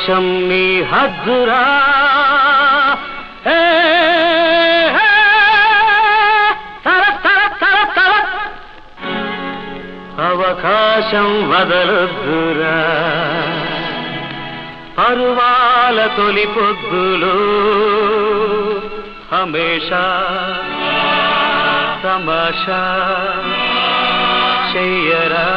ఆకాశం నీ హద్దురా అవకాశం వదలొద్దురా పరువాల తొలి పొద్దులు హమేషా తమాషా చెయ్యరా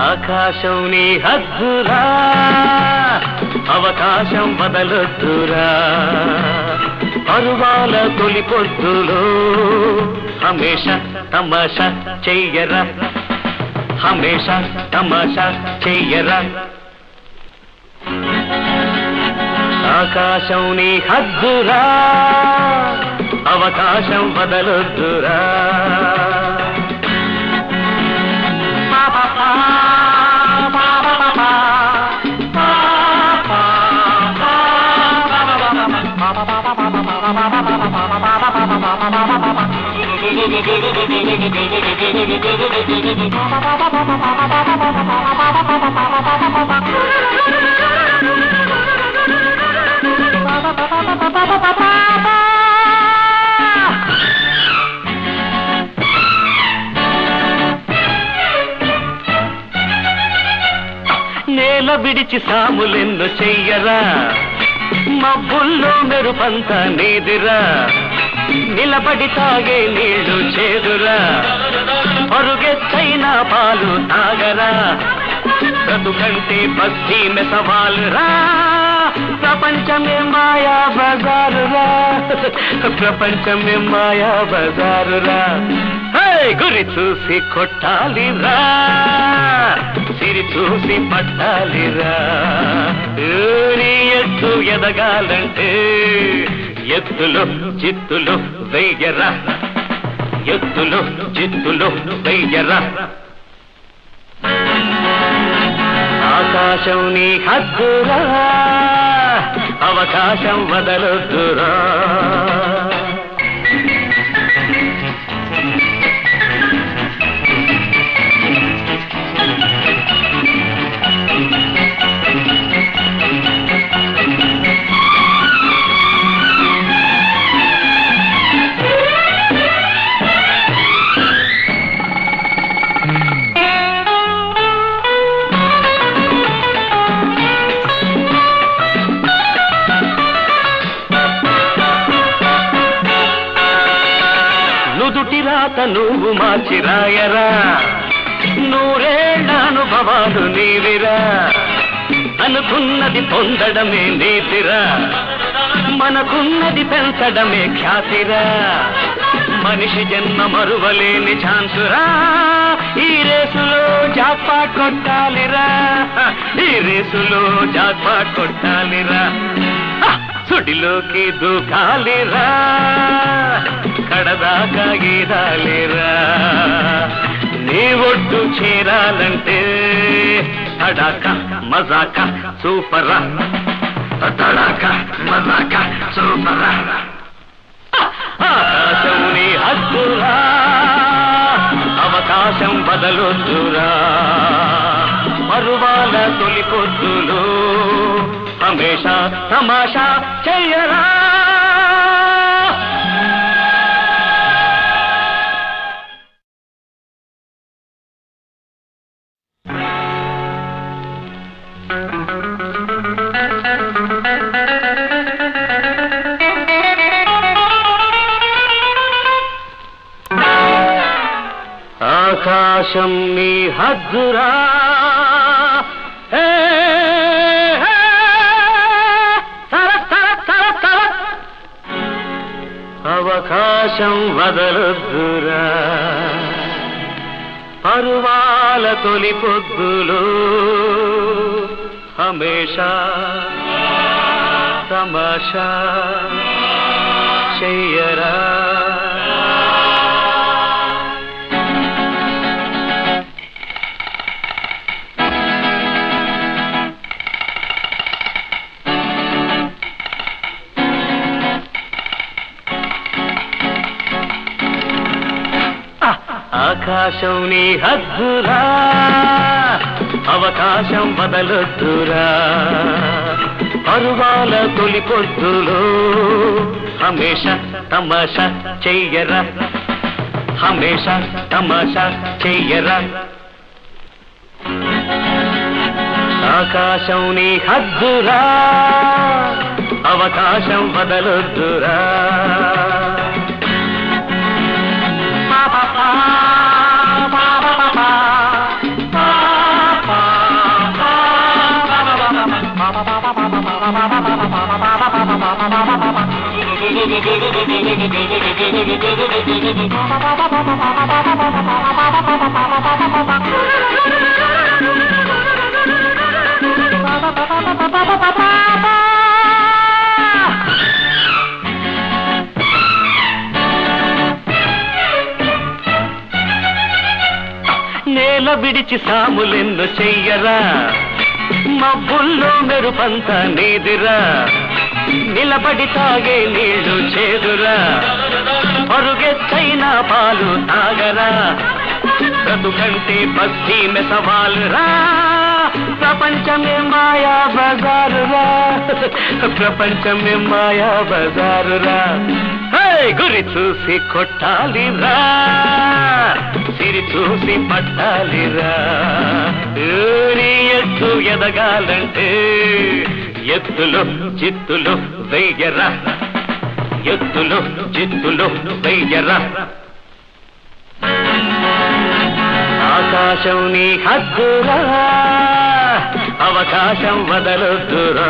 ఆకాశం నీ హద్దురా అవకాశం వదలొద్దురా పరువాల తొలి పొద్దులో హమేషా తమాషా చెయ్యరా హమేషా తమాషా చెయ్యరా ఆకాశం నీ హద్దురా అవకాశం వదలొద్దురా నేల విడిచి సాములెన్ను చెయ్యరా మబ్బుల్లో మెరుపంత నీదిరా నిలబడి తాగే నీళ్లు చేదురా పరుగెత్తైనా పాలు తాగరా బ్రతుకంటే బస్తీ మెసవాలురా ప్రపంచమే మాయా బజారురా ప్రపంచమే మాయా బజారురా గురి చూసి కొట్టాలిరా సిరి చూసి పట్టాలిరా నీ ఎత్తు ఎదగాలంటే ఎత్తులు చిత్తులు వెయ్యరా ఎత్తులు చిత్తులు వెయ్యరా ఆకాశం నీ హద్దురా అవకాశం వదలొద్దురా నుదుటిరాత నువ్వు మార్చిరాయరా నూరేళ్ల అనుభవాలు నీవిరా అనుకున్నది పొందడమే నీతిరా మనకున్నది పెంచడమే ఖ్యాతిరా మనిషి జన్మ మరువలేని ఛాన్సురా ఈ రేసులో జాక్పాట్ కొట్టాలిరా ఈ రేసులో జాక్పాట్ కొట్టాలిరా సుడిలోకి దూకాలిరా కడదాకా గీదాలిరా నీ ఒడ్డు చేరాలంటే తడాక మజాక సూపరా తడాక మజాక సూపరా ఆకాశం నీ హద్దురా అవకాశం బదలొద్దురా మరువాల తొలి పొద్దులు హమేషా తమాషా చెయ్యరా ఆకాశం నీ హద్దురా అవకాశం వదలొద్దురా పరువాల తొలి పొద్దులు హమేషా తమాషా చెయ్యరా ఆకాశం నీ హద్దురా, అవకాశం వదలొద్దురా. పరువాల తొలి పొద్దులో హమేష తమాషా చెయ్యరా, హమేష తమాషా చెయ్యరా. ఆకాశం నీ హద్దురా, అవకాశం వదలొద్దురా. నేల విడిచి సాములెన్ను చెయ్యరా, మబ్బుల్లో మెరుపంత నీదిరా. నిలబడి తాగే నీళ్లు చేదురా, పరుగెత్తైన పాలు తాగరా. బ్రతుకంటే బస్తీ మెసవాలురా, ప్రపంచమే మాయా బజారురా, ప్రపంచమే మాయా బజారురా. గురి చూసి కొట్టాలిరా, సిరి చూసి పట్టాలిరా. నీ ఎత్తు ఎదగాలంటే ఎత్తులు చిత్తులు వెయ్యరా, ఎత్తులు చిత్తులు వెయ్యరా. ఆకాశం నీ హద్దురా, అవకాశం వదలొద్దురా.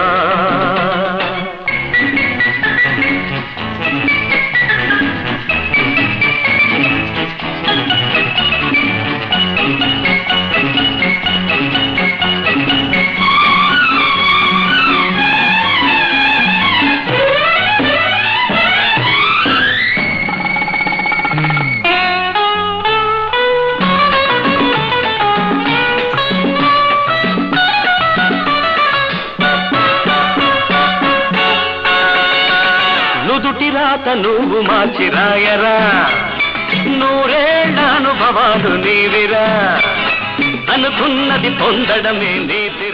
నుదుటి రాత నువ్వు మార్చిరాయరా, నూరేళ్ల అనుభవాలు నీవిరా. అనుకున్నది పొందడమే నీతి.